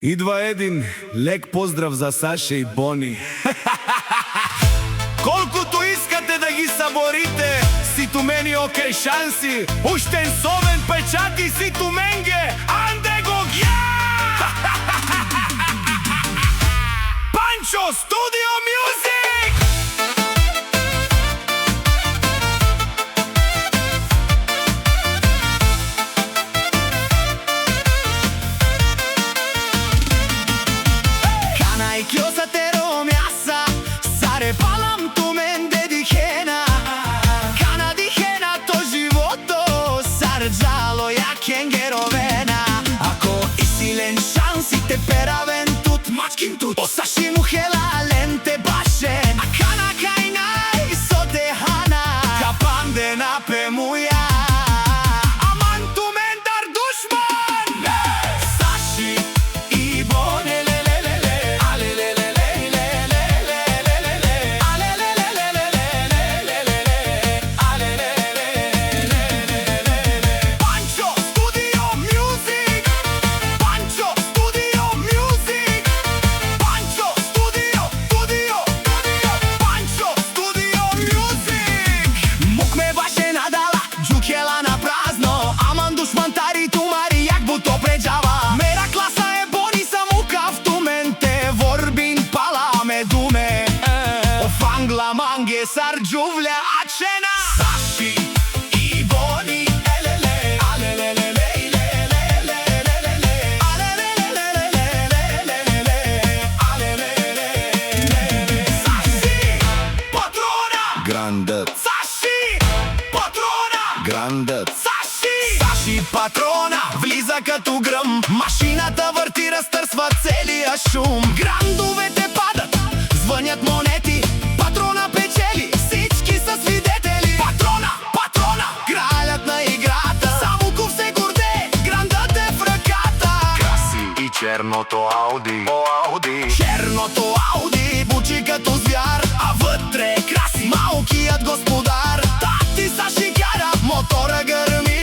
Идва един лек поздрав за Саша и Бони. Колкото искате да ги съборите, сито мени окей шанси, ущен совен печати сито менге, анде го гя! Панчо Студио Мюзик! Ako isilen šansite peraven tut mačkin tut Osashi muhela lente baše Akana kainai sote hana Kapande nape muja Aman tu mendar dušman Sashi i Bone le le le le Ale le le le le le le le le le Ale le le le le le le le le Ale le le le le le le Pancho Studio Music Pancho Studio Music Pancho Studio Pancho Studio Music Muc me baše nadala Džukela na prazno Aman dušman tari tu mari jak bu to pređava Mera klasa je Boni sam u kaftumente Vorbin pala me dume O fangla mange sar džuvlja acena Saši i Boni elele Alelele lele Alelele lele Saši patrona Grandët, Saši patrona grandët, Saši patrona Влиза като гръм Машината върти, разтърсва целия шум Грандовете падат, звънят монети Патрона печели, всички са свидетели Патрона, патрона, кралят на играта Самоков се горде, грандът е в ръката Краси и черното Ауди. Черното Ауди бучи като звяр А вътре краси малкият господар Тати Саши кара, мотора гърми